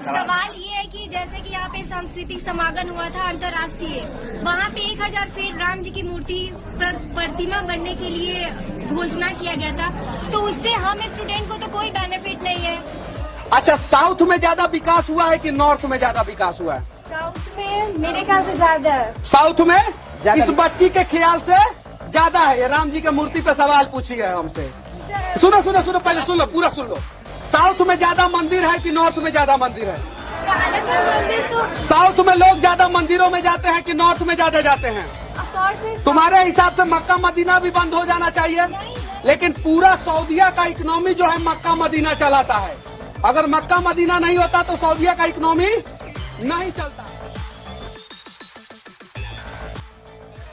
सवाल ये है कि जैसे कि यहाँ पे सांस्कृतिक समागम हुआ था अंतर्राष्ट्रीय, वहाँ पे 1000 फीट राम जी की मूर्ति प्रतिमा बनने के लिए घोषणा किया गया था, तो उससे हम स्टूडेंट को तो कोई बेनिफिट नहीं है। अच्छा, साउथ में ज्यादा विकास हुआ है कि नॉर्थ में ज्यादा विकास हुआ है? साउथ में मेरे ख्याल से ज्यादा है। साउथ में इस बच्ची के ख्याल से ज्यादा है। ये राम जी की मूर्ति पे सवाल पूछी है हमसे। सुनो सुनो सुनो, पहले सुन लो, पूरा सुन लो। साउथ में ज्यादा मंदिर है कि नॉर्थ में ज्यादा मंदिर है? ज्यादातर मंदिर तो साउथ में लोग ज्यादा मंदिरों में जाते हैं कि नॉर्थ में ज्यादा जाते हैं? तुम्हारे हिसाब से मक्का मदीना भी बंद हो जाना चाहिए, लेकिन पूरा सऊदीया का इकोनॉमी जो है मक्का मदीना चलाता है। अगर मक्का मदीना नहीं होता तो सऊदीया का इकोनॉमी नहीं चलता।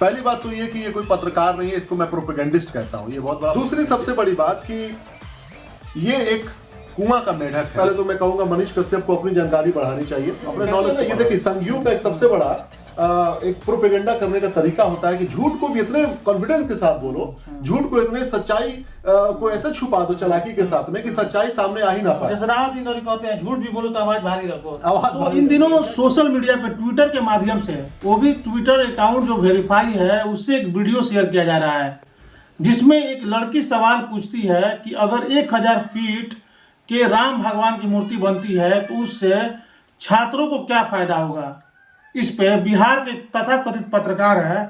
पहली बात तो ये कि ये कोई पत्रकार नहीं है, इसको मैं प्रोपेगेंडिस्ट कहता हूँ, ये बहुत बड़ा। दूसरी सबसे बड़ी बात कि ये एक कुआं का मेढक है। पहले तो मैं कहूंगा मनीष कश्यप को अपनी जानकारी बढ़ानी चाहिए, अपने नॉलेज। ये देखिए, संघियों का एक सबसे बड़ा एक प्रोपेगेंडा करने का तरीका होता है कि झूठ को भी इतने कॉन्फिडेंस के साथ बोलो, झूठ को इतने सच्चाई को ऐसे छुपा दो चालाकी के साथ में कि सच्चाई सामने आ ही ना पाए। जैसे राहत इंदौरी कहते हैं, झूठ भी बोलो तो आवाज भारी रखो। तो इन दिनों सोशल मीडिया पे ट्विटर के माध्यम से, वो भी ट्विटर अकाउंट जो वेरीफाई है, उससे एक वीडियो शेयर किया जा रहा है जिसमें एक लड़की सवाल पूछती है कि अगर 1000 फीट के राम भगवान की मूर्ति बनती है तो उससे छात्रों को क्या फायदा होगा। इस पे बिहार के तथाकथित पत्रकार है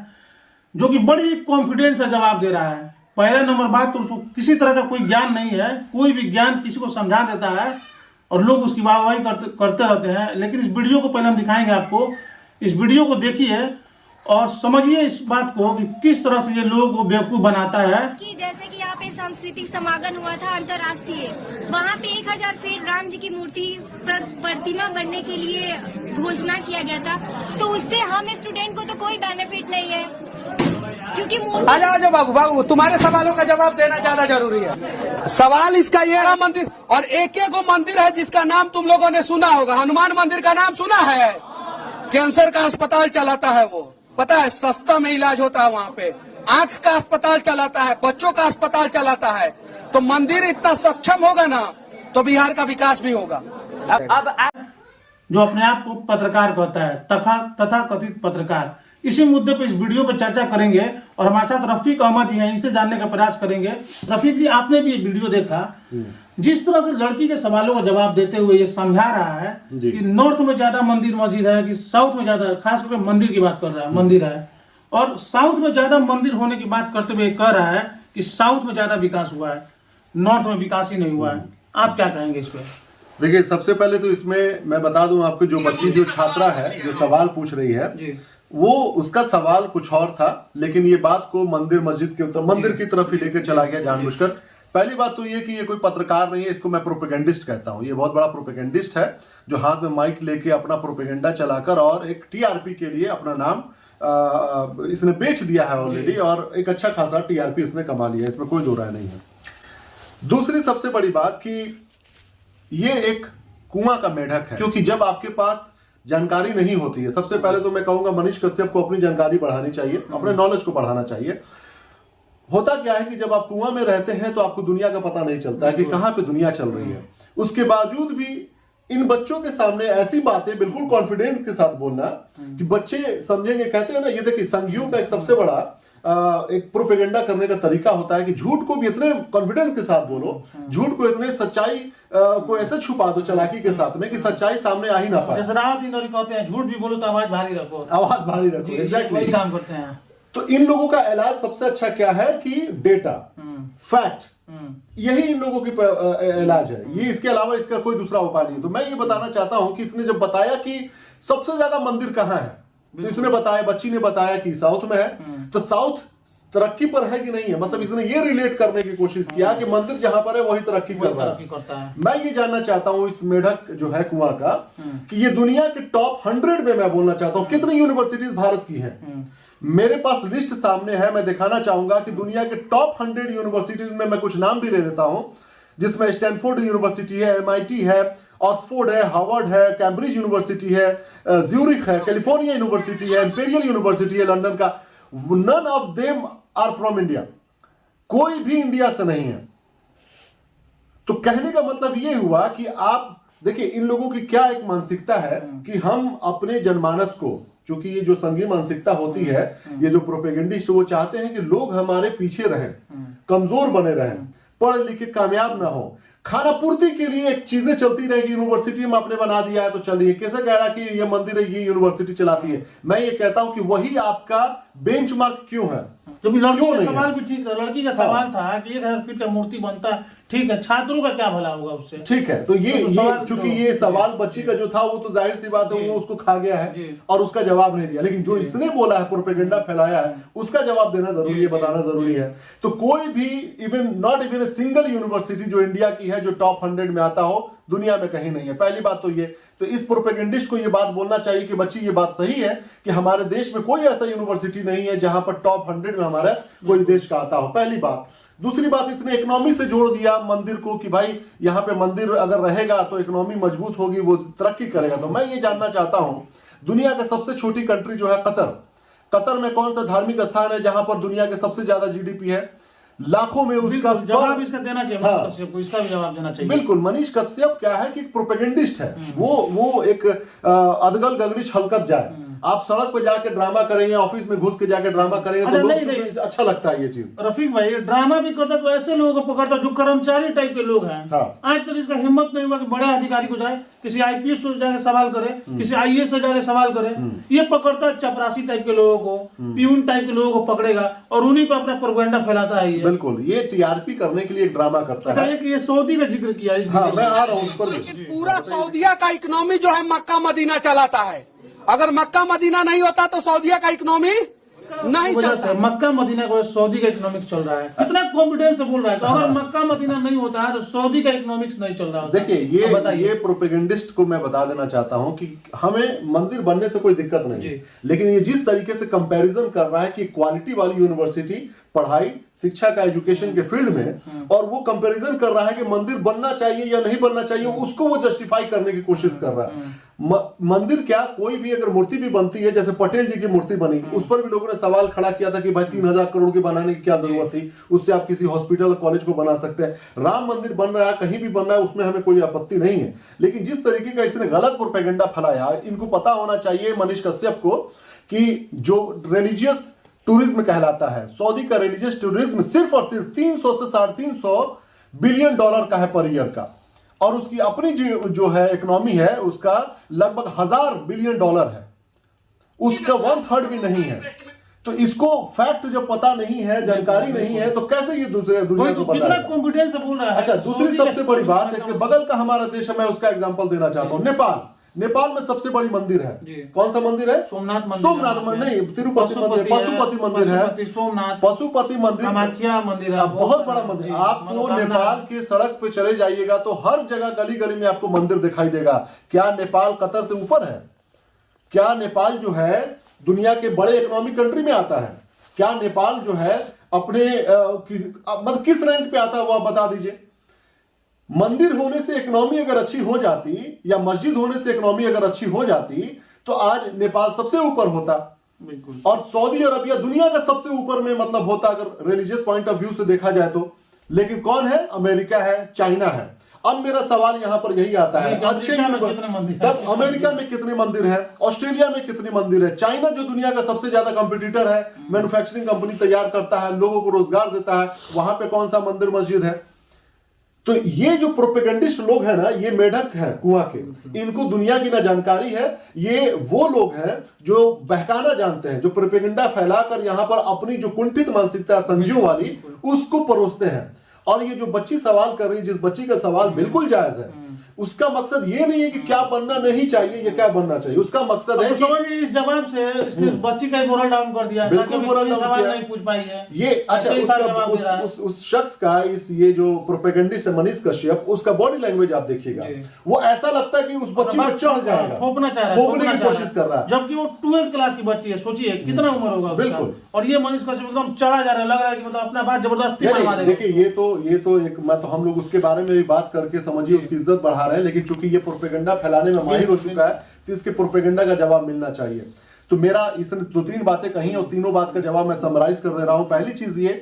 जो कि बड़ी कॉन्फिडेंस से जवाब दे रहा है। पहला नंबर बात तो उसको किसी तरह का कोई ज्ञान नहीं है, कोई भी ज्ञान किसी को समझा देता है और लोग उसकी वाहवाही करते रहते हैं। लेकिन इस वीडियो को पहले हम दिखाएंगे आपको, इस वीडियो को देखिए और समझिए इस बात को कि किस तरह से ये लोग को बेवकूफ बनाता है। कि जैसे कि यहाँ पे सांस्कृतिक समागम हुआ था अंतर्राष्ट्रीय, वहाँ पे 1000 फीट राम जी की मूर्ति प्रतिमा बनने के लिए घोषणा किया गया था, तो उससे हम स्टूडेंट को तो कोई बेनिफिट नहीं है, क्योंकि आजा बाबू, बाबू तुम्हारे सवालों का जवाब देना ज्यादा जरूरी है। सवाल इसका ये है, मंदिर और एक मंदिर है जिसका नाम तुम लोगों ने सुना होगा, हनुमान मंदिर का नाम सुना है? कैंसर का अस्पताल चलाता है वो, पता है, सस्ता में इलाज होता है वहाँ पे। आंख का अस्पताल चलाता है, बच्चों का अस्पताल चलाता है। तो मंदिर इतना सक्षम होगा ना तो बिहार का विकास भी होगा। अब जो अपने आप को पत्रकार कहता है, तथा कथित पत्रकार, इसी मुद्दे पे इस वीडियो पे चर्चा करेंगे और हमारे साथ रफीक अहमद जी हैं, इनसे जानने का प्रयास करेंगे। रफीक जी, आपने भी ये वीडियो देखा, जिस तरह से लड़की के सवालों का जवाब देते हुए ये समझा रहा है कि नॉर्थ में ज्यादा मंदिर मस्जिद है कि साउथ में ज्यादा, खास करके मंदिर की बात कर रहा है, मंदिर है, और साउथ में ज्यादा मंदिर होने की बात करते हुए कह रहा है कि साउथ में ज्यादा विकास हुआ है, नॉर्थ में विकास ही नहीं हुआ है। आप क्या कहेंगे इस पे? देखिए, सबसे पहले तो इसमें मैं बता दूं आपको, जो बच्ची, जो छात्रा है, जो सवाल पूछ रही है, वो उसका सवाल कुछ और था, लेकिन ये बात को मंदिर मस्जिद के उत्तर मंदिर की तरफ ही लेकर चला गया जानबूझकर। पहली बात तो ये कि ये कोई पत्रकार नहीं है, इसको मैं प्रोपेगेंडिस्ट कहता हूँ। ये बहुत बड़ा प्रोपेगेंडिस्ट है जो हाथ में माइक लेके अपना प्रोपेगेंडा चलाकर और एक टीआरपी के लिए अपना नाम इसने बेच दिया है ऑलरेडी, और एक अच्छा खासा टीआरपी इसने कमा लिया, इसमें कोई दो राय नहीं है। दूसरी सबसे बड़ी बात कि ये एक कुआं का मेढक है, क्योंकि जब आपके पास जानकारी नहीं होती है, सबसे पहले तो मैं कहूंगा मनीष कश्यप को अपनी जानकारी बढ़ानी चाहिए, अपने नॉलेज को बढ़ाना चाहिए। होता क्या है कि जब आप कुआं में रहते हैं तो आपको दुनिया का पता नहीं चलता है कि कहां पे दुनिया चल रही है। उसके बावजूद भी इन बच्चों के सामने ऐसी बातें बिल्कुल कॉन्फिडेंस के साथ बोलना कि बच्चे समझेंगे। कहते हैं ना, ये देखिए, संघियों का एक सबसे बड़ा एक प्रोपेगेंडा करने का तरीका होता है कि झूठ को भी इतने कॉन्फिडेंस के साथ बोलो, झूठ को इतने सच्चाई को ऐसे छुपा दो चालाकी के साथ में कि सच्चाई सामने आ ही ना पाए। जैसे राहत इंदौरी कहते हैं, झूठ भी बोलो तो आवाज भारी रखो। आवाज भारी रखो, एग्जैक्टली काम करते हैं। तो इन लोगों का इलाज सबसे अच्छा क्या है कि डेटा, फैक्ट, यही इन लोगों की इलाज है। ये इसके अलावा इसका कोई दूसरा उपाय नहीं। तो मैं ये बताना चाहता हूं कि इसने जब बताया कि सबसे ज्यादा मंदिर कहां है, तो इसने बताया, बच्ची ने बताया कि साउथ में है। तो साउथ तरक्की पर है कि नहीं है, मतलब इसने ये रिलेट करने की कोशिश किया कि मंदिर जहां पर है वही तरक्की कर रहा है। मैं ये जानना चाहता हूं इस मेढक जो है कुआं का, कि ये दुनिया के टॉप 100 में मैं बोलना चाहता हूं कितनी यूनिवर्सिटीज भारत की हैं। मेरे पास लिस्ट सामने है, मैं दिखाना चाहूंगा कि दुनिया के टॉप 100 यूनिवर्सिटीज में मैं कुछ नाम भी ले लेता हूं, जिसमें स्टैनफोर्ड यूनिवर्सिटी है, MIT है, ऑक्सफोर्ड है, हार्वर्ड है, कैम्ब्रिज यूनिवर्सिटी है, ज्यूरिख है, कैलिफोर्निया यूनिवर्सिटी है, इंपीरियल यूनिवर्सिटी है लंदन का। None of them are from India, कोई भी इंडिया से नहीं है। तो कहने का मतलब यह हुआ कि आप देखिए इन लोगों की क्या एक मानसिकता है कि हम अपने जनमानस को, क्योंकि ये जो संघीय मानसिकता होती है, ये जो प्रोपेगेंडिस्ट, वो चाहते हैं कि लोग हमारे पीछे रहें, कमजोर बने रहें, पढ़ लिख के कामयाब ना हो, खाना पूर्ति के लिए चीजें चलती रहेगी। यूनिवर्सिटी में आपने बना दिया है तो चलिए, कैसे कह रहा कि ये मंदिर है, ये यूनिवर्सिटी चलाती है। मैं ये कहता हूं कि वही आपका बेंचमार्क क्यों है? जब लड़की का सवाल भी ठीक था, लड़की का सवाल था कि 1000 फीट का मूर्ति बनता है, ठीक है, छात्रों का क्या भला होगा उससे? ठीक है, तो ये चूंकि ये सवाल बच्ची का जो था वो तो जाहिर सी बात है वो उसको खा गया है और उसका जवाब नहीं दिया, लेकिन जो इसने बोला है, प्रोपेगेंडा फैलाया है, उसका जवाब देना जरूरी है, बताना जरूरी है। तो कोई भी even not even a single university जो इंडिया की है जो टॉप 100 में आता हो, दुनिया में कहीं नहीं है। पहली बात तो ये, तो इस प्रोपेगेंडिस्ट को ये बात बोलना चाहिए कि बच्ची ये बात सही है कि हमारे देश में कोई ऐसा यूनिवर्सिटी नहीं है जहां पर टॉप 100 में हमारा कोई देश का आता हो, पहली बात। दूसरी बात, इसने इकोनॉमी से जोड़ दिया मंदिर को कि भाई यहाँ पे मंदिर अगर रहेगा तो इकोनॉमी मजबूत होगी, वो तरक्की करेगा। तो मैं ये जानना चाहता हूं, दुनिया का सबसे छोटी कंट्री जो है कतर में कौन सा धार्मिक स्थान है जहां पर दुनिया के सबसे ज्यादा जीडीपी है, लाखों में उसका जवाब इसका देना चाहिए। मनीष कश्यप को इसका भी जवाब देना चाहिए। बिल्कुल, मनीष कश्यप क्या है कि प्रोपेगेंडिस्ट है, वो एक अदगल गगरी छलकत जाए। आप सड़क पे जाके ड्रामा करेंगे, ऑफिस में घुस के जाके ड्रामा करेंगे तो लोग अच्छा लगता है ये चीज। रफीक भाई, ड्रामा भी करता तो ऐसे लोगों को पकड़ता जो कर्मचारी टाइप के लोग हैं। आज तक इसका हिम्मत नहीं हुआ कि बड़े अधिकारी को जाए, किसी आईपीएस से जाके सवाल करे, किसी आईएएस से जाके सवाल करे। ये पकड़ता चपरासी टाइप के लोगों को, प्यून टाइप के लोगों को पकड़ेगा और उन्हीं पर अपना प्रोपेगेंडा फैलाता है। बिल्कुल, ये टीआरपी करने के लिए एक ड्रामा करता है। ये सऊदी का जिक्र किया इस मैं आ रहा हूँ उस पर। पूरा सऊदिया का इकोनॉमी जो है मक्का मदीना चलाता है। अगर मक्का मदीना नहीं होता तो सऊदिया का इकोनॉमी नहीं चलता। मक्का मदीना को सऊदी का इकोनॉमिक्स चल रहा है, कितना कॉन्फिडेंस से बोल रहा है। तो अगर मक्का मदीना नहीं होता है तो सऊदी का इकोनॉमिक्स नहीं चल रहा होता। देखिए ये प्रोपेगेंडिस्ट को मैं बता देना चाहता हूं कि हमें मंदिर बनने से कोई दिक्कत नहीं है, लेकिन ये जिस तरीके से कंपैरिजन कर रहा है कि क्वालिटी वाली यूनिवर्सिटी, पढ़ाई, शिक्षा का, एजुकेशन के फील्ड में, और वो कंपैरिजन कर रहा है कि मंदिर बनना चाहिए या नहीं बनना चाहिए, उसको वो जस्टिफाई करने की कोशिश कर रहा है। मंदिर क्या, कोई भी अगर मूर्ति भी बनती है, जैसे पटेल जी की मूर्ति बनी, उस पर भी लोगों ने सवाल खड़ा किया था कि भाई 3000 करोड़ की बनाने की क्या जरूरत थी, उससे आप किसी हॉस्पिटल कॉलेज को बना सकते हैं। राम मंदिर बन रहा है, कहीं भी बन रहा है, उसमें हमें कोई आपत्ति नहीं है, लेकिन जिस तरीके का इसने गलत प्रोपेगेंडा फैलाया, इनको पता होना चाहिए मनीष कश्यप को कि जो रिलीजियस टूरिज्म कहलाता है, सऊदी का रिलीजियस टूरिज्म सिर्फ और सिर्फ 300 से 350 बिलियन डॉलर का है पर ईयर का, और उसकी अपनी जो है इकोनॉमी है उसका लगभग 1000 बिलियन डॉलर है, उसका 1/3 भी नहीं है। तो इसको फैक्ट जब पता नहीं है, जानकारी नहीं है, तो कैसे ये दूसरे दुनिया को पता है? कॉन्फिडेंस से बोल रहा है। अच्छा, दूसरी सबसे बड़ी बात है कि बगल का हमारा देश है, मैं उसका एग्जांपल देना चाहता हूँ, नेपाल में सबसे बड़ी मंदिर है। कौन सा मंदिर है? सोमनाथ मंदिर नहीं, तिरुपति मंदिर, पशुपति मंदिर है, सोमनाथ पशुपति मंदिर, कामाख्या मंदिर है, बहुत बड़ा मंदिर। आपको नेपाल के सड़क पे चले जाइएगा तो हर जगह गली गली में आपको मंदिर दिखाई देगा। क्या नेपाल कतर से ऊपर है? क्या नेपाल जो है दुनिया के बड़े इकोनॉमिक कंट्री में आता है? क्या नेपाल जो है अपने मतलब किस रैंक पे आता है वो आप बता दीजिए। मंदिर होने से इकोनॉमी अगर अच्छी हो जाती, या मस्जिद होने से इकोनॉमी अगर अच्छी हो जाती, तो आज नेपाल सबसे ऊपर होता। बिल्कुल। और सऊदी अरबिया दुनिया का सबसे ऊपर में मतलब होता अगर रिलीजियस पॉइंट ऑफ व्यू से देखा जाए तो। लेकिन कौन है? अमेरिका है, चाइना है। अब मेरा सवाल यहां पर यही आता है, अच्छे तब अमेरिका में कितने मंदिर है, ऑस्ट्रेलिया में कितने मंदिर है, चाइना जो दुनिया का सबसे ज्यादा कंपटीटर है, मैन्युफैक्चरिंग कंपनी तैयार करता है, लोगों को रोजगार देता है, वहां पे कौन सा मंदिर मस्जिद है? तो ये जो प्रोपेगेंडिस्ट लोग हैं ना, ये मेढक हैं कुआं के, इनको दुनिया की ना जानकारी है। ये वो लोग हैं जो बहकाना जानते हैं, जो प्रोपेगेंडा फैलाकर यहां पर अपनी जो कुंठित मानसिकता संघियों वाली उसको परोसते हैं। और ये जो बच्ची सवाल कर रही है, जिस बच्ची का सवाल बिल्कुल जायज है, उसका मकसद ये नहीं है कि क्या बनना नहीं चाहिए या क्या बनना चाहिए, उसका मकसद है तो समझिए इस जवाब से इसने उस बच्ची का मोरल डाउन कर दिया, बिल्कुल मोरल डाउन सवाल किया, नहीं पूछ पाई है ये। अच्छा, उस शख्स का, इस ये जो प्रोपेगेंडिस्ट है मनीष कश्यप, उसका बॉडी लैंग्वेज आप देखिएगा, वो ऐसा लगता है कि उस बच्ची पर चढ़ जाएगा, थोपना चाह रहा है, थोपने की कोशिश कर रहा है, जबकि वो 12th क्लास की बच्ची है। सोचिए कितना उम्र होगा उसका। बिल्कुल। और ये मनीष कश्यप एकदम चढ़ा जा रहा है, लग रहा है कि मतलब अपना बात जबरदस्ती मनवा देगा। देखिए ये तो एक, मैं तो हम लोग उसके बारे में भी बात करके समझिए उसकी इज्जत बढ़ा रहे हैं, लेकिन चूंकि ये प्रोपेगेंडा फैलाने में माहिर हो चुका है तो इसके प्रोपेगेंडा का जवाब मिलना चाहिए। तो मेरा इसने 2-3 बातें कही और तीनों बात का जवाब मैं समराइज कर दे रहा हूं। पहली चीज ये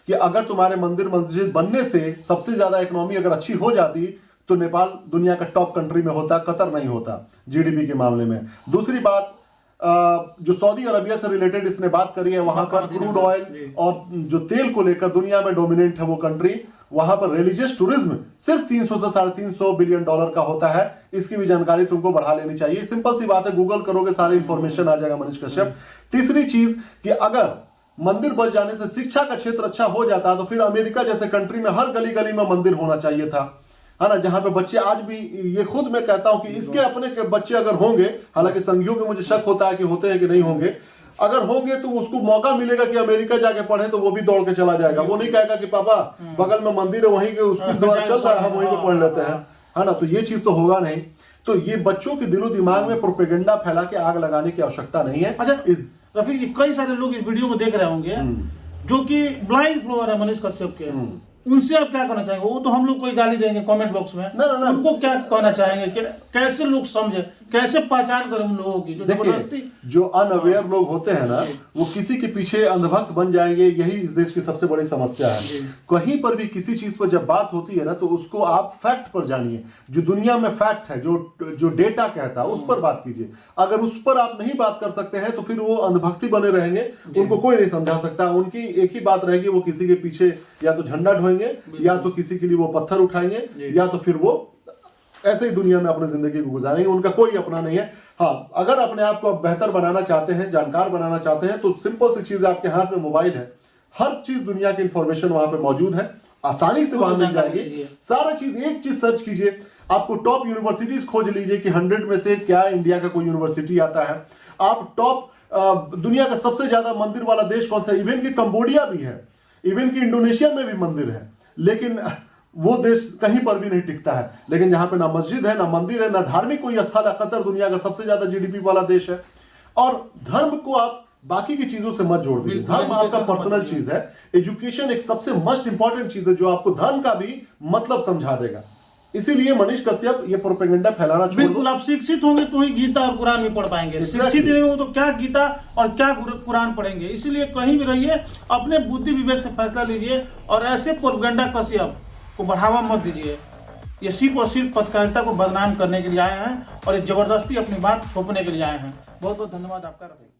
कि अगर तुम्हारे मंदिर मस्जिद बनने से सबसे ज्यादा इकोनॉमी अगर अच्छी हो जाती तो नेपाल दुनिया का टॉप कंट्री में होता, कतर नहीं होता जीडीपी के मामले में। दूसरी बात, जो सऊदी अरबिया से रिलेटेड इसने बात करी है, वहां पर क्रूड ऑयल और जो तेल को लेकर दुनिया में डोमिनेंट है वो कंट्री। वहां पर रिलीजियस टूरिज्म सिर्फ 300 से $350 बिलियन का होता है। इसकी भी जानकारी तुमको बढ़ा लेनी चाहिए। सिंपल सी बात है, गूगल करोगे सारी इंफॉर्मेशन आ जाएगा मनीष कश्यप। तीसरी चीज कि अगर मंदिर बच जाने से शिक्षा का क्षेत्र अच्छा हो जाता तो फिर अमेरिका जैसे कंट्री में हर गली गली में मंदिर होना चाहिए था, है ना, जहां पे बच्चे आज भी, ये खुद मैं कहता हूं कि इसके अपने के बच्चे अगर होंगे, हालांकि संघियों के मुझे शक होता है कि होते हैं कि नहीं होंगे, अगर होंगे तो उसको मौका मिलेगा कि अमेरिका जाके पढ़े तो वो भी दौड़ के चला जाएगा। वो नहीं कहेगा कि पापा बगल में मंदिर है, वहीं के उसके द्वारा चल रहा है, हम वहीं पे पढ़ लेते हैं, है ना। तो ये चीज तो होगा नहीं। तो ये बच्चों के दिलो दिमाग में प्रोपेगेंडा फैला के आग लगाने की आवश्यकता नहीं है। अच्छा रफीक जी, कई सारे लोग इस वीडियो को देख रहे होंगे जो कि ब्लाइंड फॉलोअर है मनीष कश्यप के, उनसे आप क्या कहना चाहेंगे? वो तो हम लोग कोई गाली देंगे कमेंट बॉक्स में, ना। उनको क्या कहना चाहेंगे कि कैसे लोग समझे, कैसे पहचान करें उन लोगों की जो जबरदस्ती, जो अनअवेयर लोग होते हैं ना, वो किसी के पीछे अंधभक्त बन जाएंगे। यही इस देश की सबसे बड़ी समस्या है। कहीं पर भी किसी चीज पर जब बात होती है ना, तो उसको आप फैक्ट पर जानिए, जो दुनिया में फैक्ट है, जो डेटा कहता है उस पर बात कीजिए। अगर उस पर आप नहीं बात कर सकते हैं तो फिर वो अंधभक्ति बने रहेंगे, उनको कोई नहीं समझा सकता। उनकी एक ही बात रहेगी, वो किसी के पीछे या तो झंडा ढोएंगे, या तो किसी के लिए वो पत्थर उठाएंगे, या तो फिर वो ऐसे ही दुनिया में अपनी जिंदगी को गुजारेंगे। उनका कोई अपना नहीं है। हाँ, अगर अपने आप को बेहतर बनाना चाहते हैं, जानकार बनाना चाहते हैं, तो सिंपल सी चीज है, आपके हाथ में मोबाइल है, हर चीज दुनिया की इंफॉर्मेशन वहां पे मौजूद है, आसानी से वहां मिल जाएगी। सारा चीज, एक चीज सर्च कीजिए, आपको टॉप यूनिवर्सिटीज खोज लीजिए कि 100 में से क्या इंडिया का कोई यूनिवर्सिटी आता है। आप टॉप दुनिया का सबसे ज्यादा मंदिर वाला देश कौन सा है? इवन की कंबोडिया भी है, इवन की इंडोनेशिया में भी मंदिर है, लेकिन वो देश कहीं पर भी नहीं टिकता है। लेकिन जहां पे ना मस्जिद है, ना मंदिर है, ना धार्मिक कोई स्थल है। कतर दुनिया का सबसे ज्यादा जीडीपी वाला देश है। और धर्म को आप बाकी की चीजों से मत जोड़ दीजिए। धर्म आपका पर्सनल चीज है। एजुकेशन एक सबसे मोस्ट इंपॉर्टेंट चीज है जो आपको धर्म का भी मतलब समझा देगा। इसीलिए मनीष कश्यप ये प्रोपेगेंडा फैलाना छोड़ दो। बिल्कुल, आप शिक्षित होंगे तो ही गीता और कुरान भी पढ़ पाएंगे। शिक्षित नहीं हो तो क्या गीता और क्या कुरान पढ़ेंगे? इसीलिए कहीं भी रहिए, अपने बुद्धि विवेक से फैसला लीजिए और ऐसे प्रोपेगेंडा कश्यप को बढ़ावा मत दीजिए। ये सिर्फ और सिर्फ पत्रकारिता को बदनाम करने के लिए आए हैं और ये जबरदस्ती अपनी बात थोपने के लिए आए हैं। बहुत बहुत धन्यवाद आपका।